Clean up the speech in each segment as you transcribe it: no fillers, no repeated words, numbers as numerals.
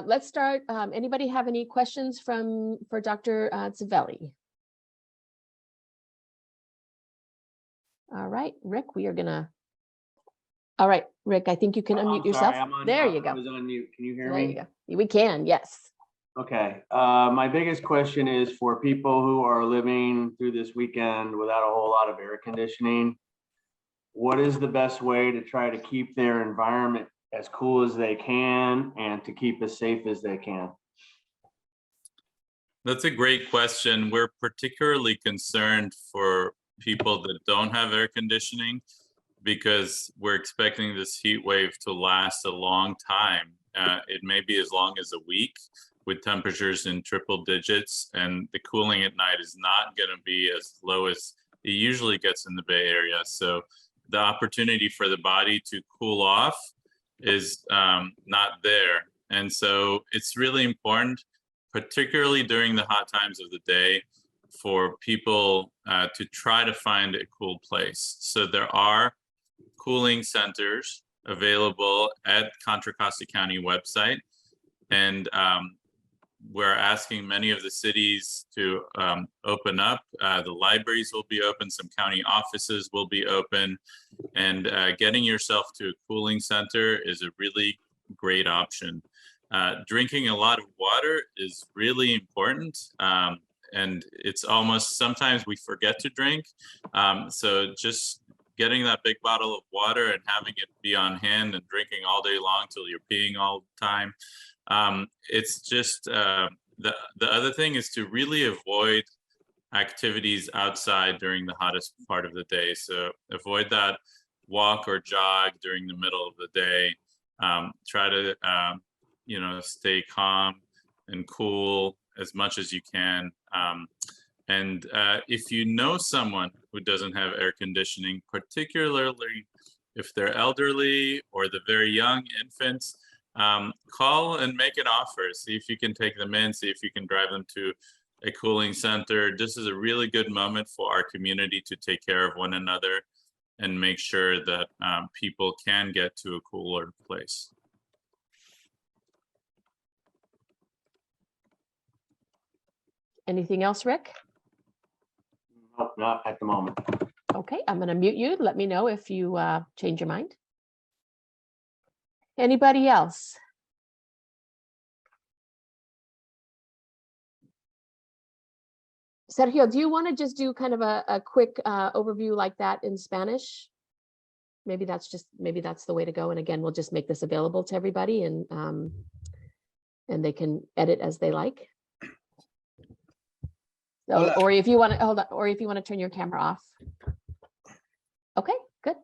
let's start. Anybody have any questions for Dr. Tzvieli? All right, Rick, all right, Rick, I think you can unmute yourself. There you go. I was on mute. Can you hear me? There you go. We can, yes. Okay. My biggest question is for people who are living through this weekend without a whole lot of air conditioning. What is the best way to try to keep their environment as cool as they can and to keep as safe as they can? That's a great question. We're particularly concerned for people that don't have air conditioning because we're expecting this heat wave to last a long time. It may be as long as a week with temperatures in triple digits, and the cooling at night is not going to be as low as it usually gets in the Bay Area. So the opportunity for the body to cool off is not there. And so it's really important, particularly during the hot times of the day, for people to try to find a cool place. So there are cooling centers available at Contra Costa County website. And we're asking many of the cities to open up. The libraries will be open, some county offices will be open, and getting yourself to a cooling center is a really great option. Drinking a lot of water is really important, and it's almost, sometimes we forget to drink. So just getting that big bottle of water and having it be on hand and drinking all day long till you're peeing all the time. It's just, the other thing is to really avoid activities outside during the hottest part of the day. So avoid that walk or jog during the middle of the day. Try to, stay calm and cool as much as you can. And if you know someone who doesn't have air conditioning, particularly if they're elderly or the very young infants, call and make an offer. See if you can take them in, see if you can drive them to a cooling center. This is a really good moment for our community to take care of one another and make sure that people can get to a cooler place. Anything else, Rick? Nope, not at the moment. Okay, I'm going to mute you. Let me know if you change your mind. Anybody else? Sergio, do you want to just do kind of a quick overview like that in Spanish? Maybe that's the way to go. And again, we'll just make this available to everybody, and they can edit as they like. So, or if you want to hold on, or if you want to turn your camera off. Okay, good.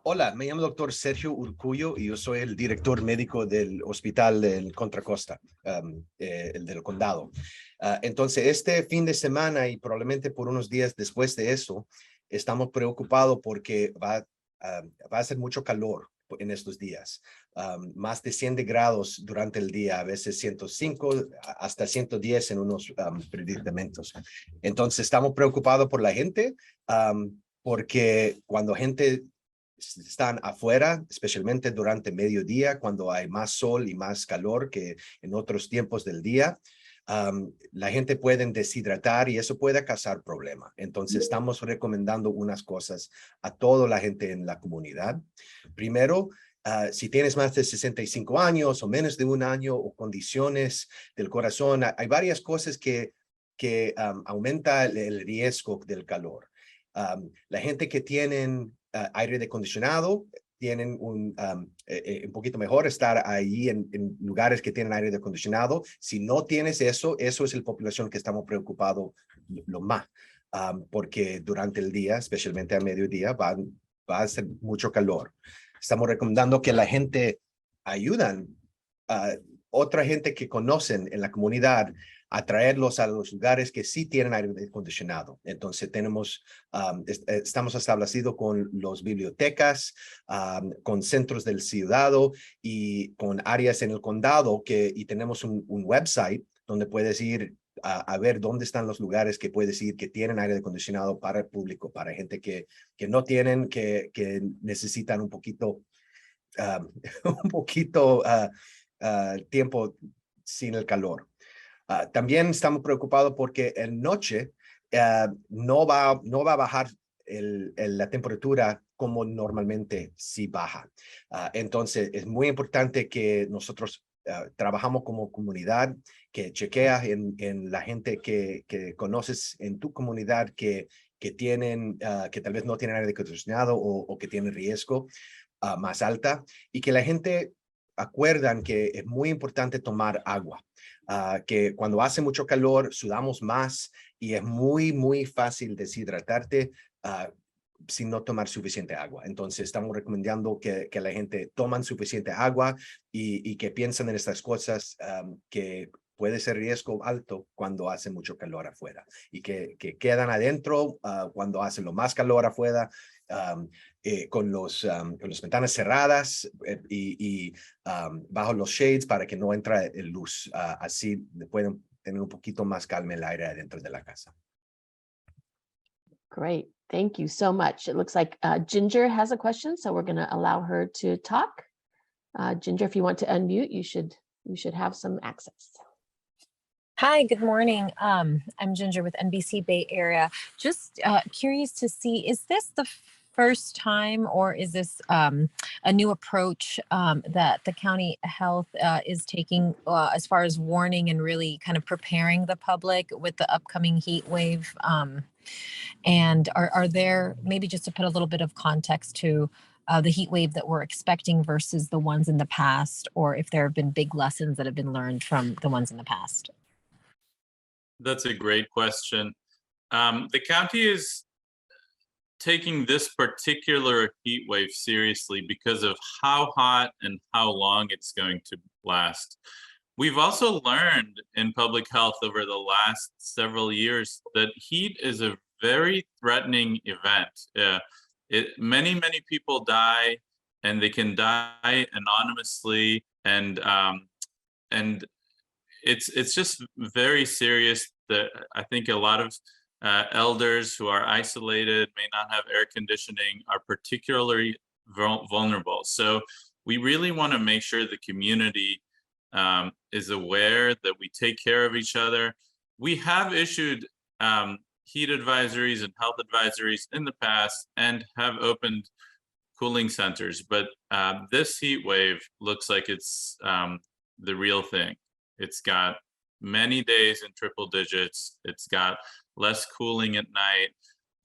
Hola, me llamo Dr. Sergio Urcuyo y yo soy el director médico del hospital del Contra Costa, el del condado. Entonces, este fin de semana y probablemente por unos días después de eso, estamos preocupados porque va a ser mucho calor en estos días. Más de 100 grados durante el día, a veces 105 hasta 110 en unos predicamentos. Entonces, estamos preocupados por la gente porque cuando gente están afuera, especialmente durante mediodía, cuando hay más sol y más calor que en otros tiempos del día, la gente puede deshidratar y eso puede causar problemas. Entonces, estamos recomendando unas cosas a toda la gente en la comunidad. Primero, si tienes más de 65 años o menos de un año o condiciones del corazón, hay varias cosas que aumenta el riesgo del calor. La gente que tienen aire acondicionado tienen un poquito mejor estar ahí en lugares que tienen aire acondicionado. Si no tienes eso es la población que estamos preocupados lo más, porque durante el día, especialmente a mediodía, va a ser mucho calor. Estamos recomendando que la gente ayuden a otra gente que conocen en la comunidad a traerlos a los lugares que sí tienen aire acondicionado. Entonces estamos establecidos con las bibliotecas, con centros del ciudadano y con áreas en el condado y tenemos un website donde puedes ir a ver dónde están los lugares que puedes ir que tienen aire acondicionado para el público, para gente que no tienen, que necesitan un poquito un poquito tiempo sin el calor. También estamos preocupados porque en noche no va a bajar la temperatura como normalmente sí baja. Entonces, es muy importante que nosotros trabajamos como comunidad, que chequeas en la gente que conoces en tu comunidad que tienen, que tal vez no tienen aire acondicionado o que tienen riesgo más alta, y que la gente acuerdan que es muy importante tomar agua. Que cuando hace mucho calor sudamos más y es muy fácil deshidratarte sin no tomar suficiente agua. Entonces estamos recomendando que la gente toman suficiente agua y que piensen en estas cosas que puede ser riesgo alto cuando hace mucho calor afuera y que quedan adentro cuando hace lo más calor afuera. Con las ventanas cerradas y bajo los shades para que no entre luz. Así pueden tener un poquito más calma el aire adentro de la casa. Great. Thank you so much. It looks like Ginger has a question, so we're going to allow her to talk. Ginger, if you want to unmute, you should have some access. Hi, good morning. I'm Ginger with NBC Bay Area. Just curious to see, is this the first time or is this a new approach that the county health is taking as far as warning and really kind of preparing the public with the upcoming heat wave? And are there, maybe just to put a little bit of context to the heat wave that we're expecting versus the ones in the past, or if there have been big lessons that have been learned from the ones in the past? That's a great question. The county is taking this particular heat wave seriously because of how hot and how long it's going to last. We've also learned in public health over the last several years that heat is a very threatening event. Many people die, and they can die anonymously, and it's just very serious. That I think a lot of elders who are isolated, may not have air conditioning, are particularly vulnerable. So we really want to make sure the community is aware that we take care of each other. We have issued heat advisories and health advisories in the past and have opened cooling centers, but this heat wave looks like it's the real thing. It's got many days in triple digits. It's got less cooling at night,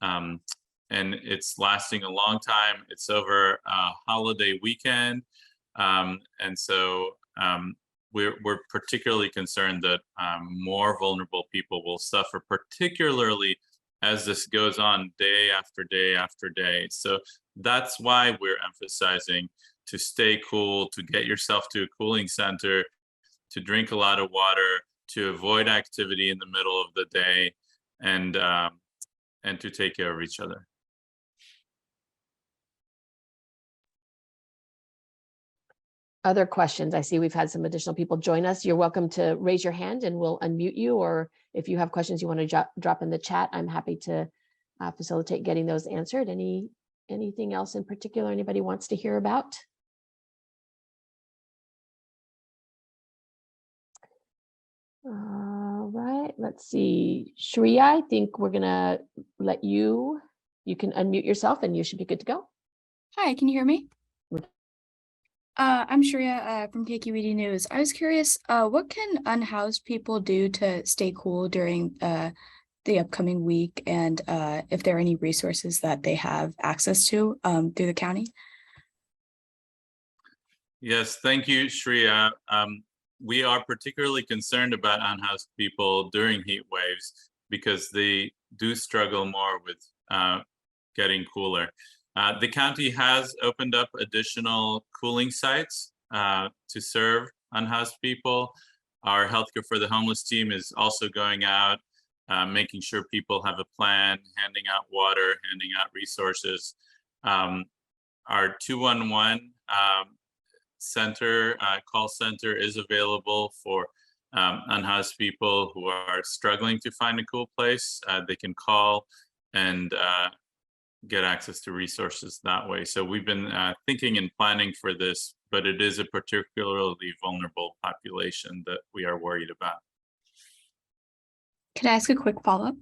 and it's lasting a long time. It's over a holiday weekend, and so we're particularly concerned that more vulnerable people will suffer, particularly as this goes on day after day after day. So that's why we're emphasizing to stay cool, to get yourself to a cooling center, to drink a lot of water, to avoid activity in the middle of the day, and to take care of each other. Other questions? I see we've had some additional people join us. You're welcome to raise your hand and we'll unmute you, or if you have questions you want to drop in the chat, I'm happy to facilitate getting those answered. Anything else in particular anybody wants to hear about? All right, let's see. Shreya, I think we're gonna let you can unmute yourself and you should be good to go. Hi, can you hear me? I'm Shreya from KQED News. I was curious, what can unhoused people do to stay cool during the upcoming week, and if there are any resources that they have access to through the county? Yes, thank you, Shreya. We are particularly concerned about unhoused people during heat waves because they do struggle more with getting cooler. The county has opened up additional cooling sites to serve unhoused people. Our Healthcare for the Homeless team is also going out, making sure people have a plan, handing out water, handing out resources. Our 211 call center is available for unhoused people who are struggling to find a cool place. They can call and get access to resources that way. So we've been thinking and planning for this, but it is a particularly vulnerable population that we are worried about. Can I ask a quick follow-up?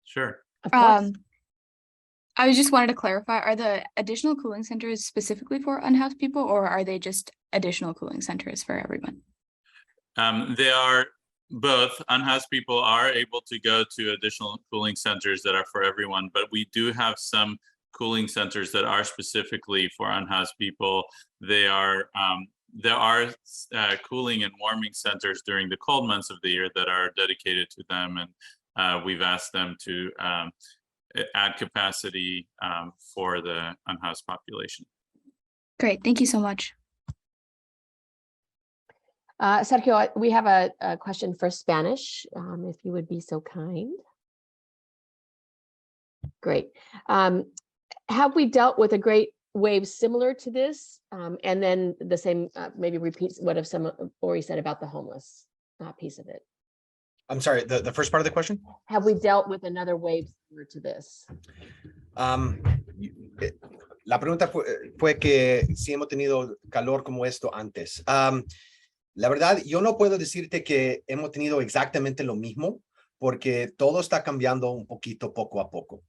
Sure. Of course. I was just wanted to clarify, are the additional cooling centers specifically for unhoused people, or are they just additional cooling centers for everyone? They are both. Unhoused people are able to go to additional cooling centers that are for everyone, but we do have some cooling centers that are specifically for unhoused people. They are there are cooling and warming centers during the cold months of the year that are dedicated to them, and we've asked them to add capacity for the unhoused population. Great, thank you so much. Sergio, we have a question for Spanish, if you would be so kind. Great. Have we dealt with a great wave similar to this? And then the same, maybe repeats what some Ori said about the homeless piece of it. I'm sorry, the first part of the question? Have we dealt with another wave similar to this? La pregunta fue que si hemos tenido calor como esto antes. La verdad, yo no puedo decirte que hemos tenido exactamente lo mismo, porque todo está cambiando un poquito poco a poco.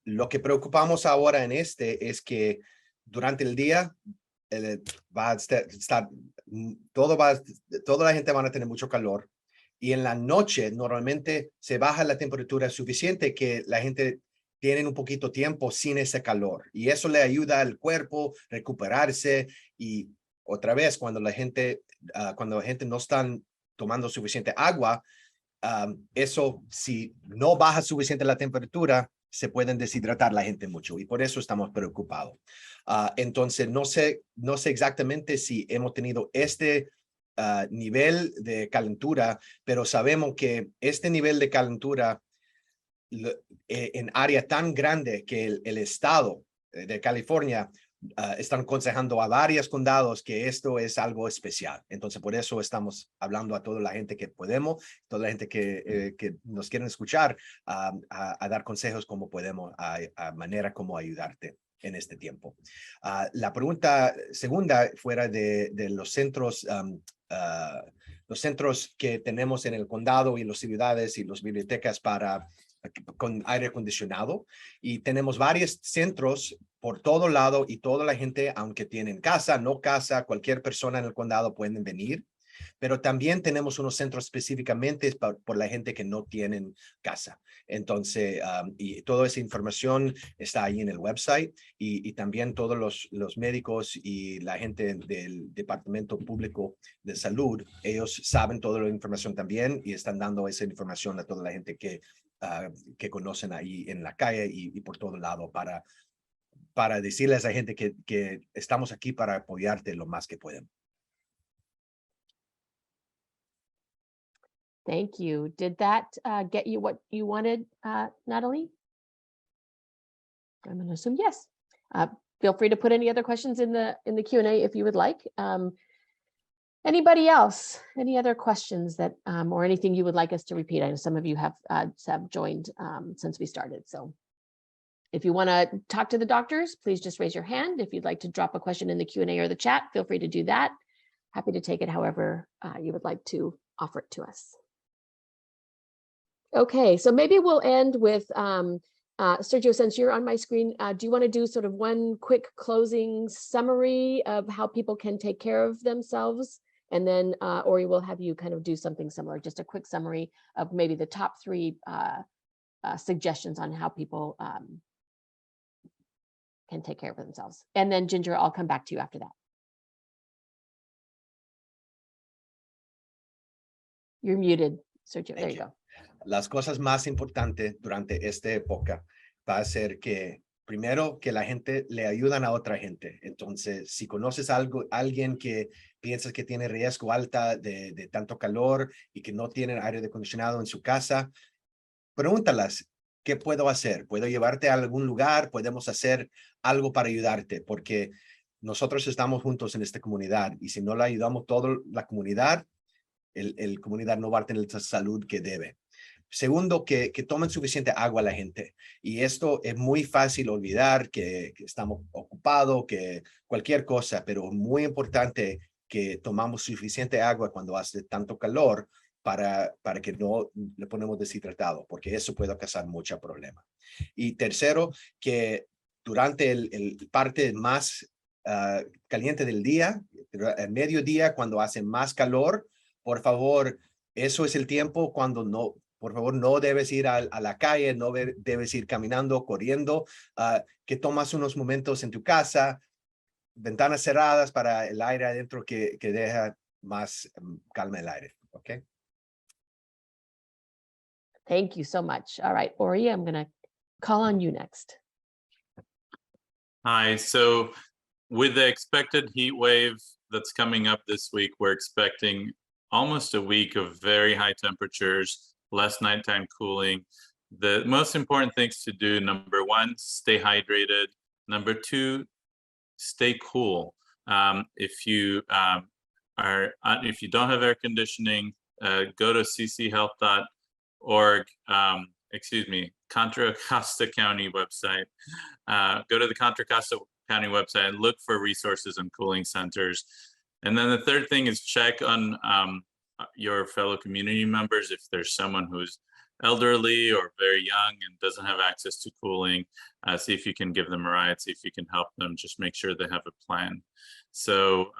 Lo que preocupamos ahora en es que durante el día va a estar, toda la gente va a tener mucho calor, y en la noche normalmente se baja la temperatura suficiente que la gente tiene un poquito tiempo sin ese calor, y eso le ayuda al cuerpo a recuperarse. Y otra vez, cuando la gente no está tomando suficiente agua, eso, si no baja suficiente la temperatura, se pueden deshidratar la gente mucho, y por eso estamos preocupados. Entonces, no sé exactamente si hemos tenido este nivel de calentura, pero sabemos que este nivel de calentura en área tan grande que el estado de California están aconsejando a varios condados que esto es algo especial. Entonces, por eso estamos hablando a toda la gente que podemos, toda la gente que nos quieren escuchar, a dar consejos como podemos, a manera como ayudarte en este tiempo. La pregunta segunda fuera de los centros que tenemos en el condado y las ciudades y las bibliotecas con aire acondicionado, y tenemos varios centros por todo lado, y toda la gente, aunque tienen casa, no casa, cualquier persona en el condado pueden venir, pero también tenemos unos centros específicamente por la gente que no tienen casa. Entonces, y toda esa información está ahí en el website, y también todos los médicos y la gente del Departamento Público de Salud, ellos saben toda la información también, y están dando esa información a toda la gente que conocen ahí en la calle y por todo lado, para decirles a esa gente que estamos aquí para apoyarte lo más que podemos. Thank you. Did that get you what you wanted, Natalie? I'm going to assume yes. Feel free to put any other questions in the Q&A if you would like. Anybody else? Any other questions that or anything you would like us to repeat? I know some of you have joined since we started. So if you want to talk to the doctors, please just raise your hand. If you'd like to drop a question in the Q&A or the chat, feel free to do that. Happy to take it however you would like to offer it to us. Okay, so maybe we'll end with Sergio, since you're on my screen, do you want to do sort of one quick closing summary of how people can take care of themselves? And then Ori will have you kind of do something similar, just a quick summary of maybe the top 3 suggestions on how people can take care of themselves. And then Ginger, I'll come back to you after that. You're muted, Sergio. There you go. Las cosas más importantes durante esta época va a ser que primero que la gente le ayudan a otra gente. Entonces, si conoces alguien que piensas que tiene riesgo alta de tanto calor y que no tiene aire acondicionado en su casa, pregúntalas, ¿qué puedo hacer? ¿Puedo llevarte a algún lugar? ¿Podemos hacer algo para ayudarte? Porque nosotros estamos juntos en esta comunidad, y si no la ayudamos toda la comunidad, el comunidad no va a tener la salud que debe. Segundo, que tomen suficiente agua la gente. Y esto es muy fácil olvidar que estamos ocupados, que cualquier cosa, pero muy importante que tomamos suficiente agua cuando hace tanto calor para que no le ponemos deshidratado, porque eso puede causar mucho problema. Y tercero, que durante el parte más caliente del día, el mediodía, cuando hace más calor, por favor, eso es el tiempo cuando no, por favor, no debes ir a la calle, no debes ir caminando, corriendo, que tomas unos momentos en tu casa, ventanas cerradas para el aire adentro que deja más calma el aire. ¿Ok? Thank you so much. All right, Ori, I'm going to call on you next. Hi, so with the expected heat wave that's coming up this week, we're expecting almost a week of very high temperatures, less nighttime cooling. The most important things to do, number one, stay hydrated. Number two, stay cool. If you don't have air conditioning, go to cchealth.org, Contra Costa County website. Go to the Contra Costa County website and look for resources and cooling centers. And then the third thing is check on your fellow community members. If there's someone who's elderly or very young and doesn't have access to cooling, see if you can give them a ride, see if you can help them, just make sure they have a plan. So,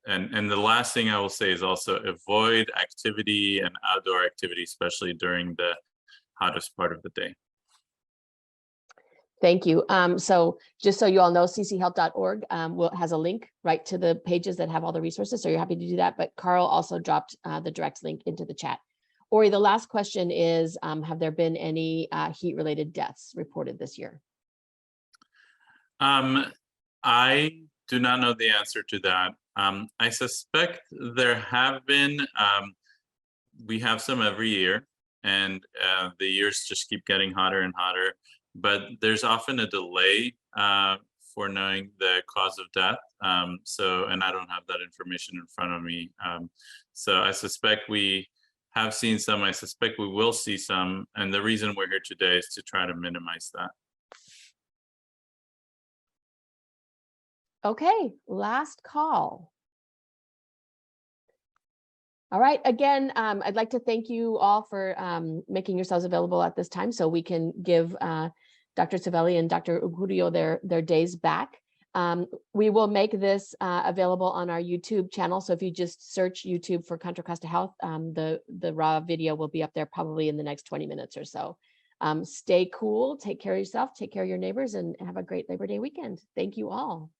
and the last thing I will say is also avoid activity and outdoor activity, especially during the hottest part of the day. Thank you. So just so you all know, cchealth.org has a link right to the pages that have all the resources. So you're happy to do that. But Carl also dropped the direct link into the chat. Ori, the last question is, have there been any heat-related deaths reported this year? I do not know the answer to that. I suspect there have been. We have some every year, and the years just keep getting hotter and hotter. But there's often a delay for knowing the cause of death. And I don't have that information in front of me. So I suspect we have seen some. I suspect we will see some. And the reason we're here today is to try to minimize that. Okay, last call. All right, again, I'd like to thank you all for making yourselves available at this time so we can give Dr. Tzvieli and Dr. Urcuyo their days back. We will make this available on our YouTube channel. So if you just search YouTube for Contra Costa Health, the raw video will be up there probably in the next 20 minutes or so. Stay cool, take care of yourself, take care of your neighbors, and have a great Labor Day weekend. Thank you all.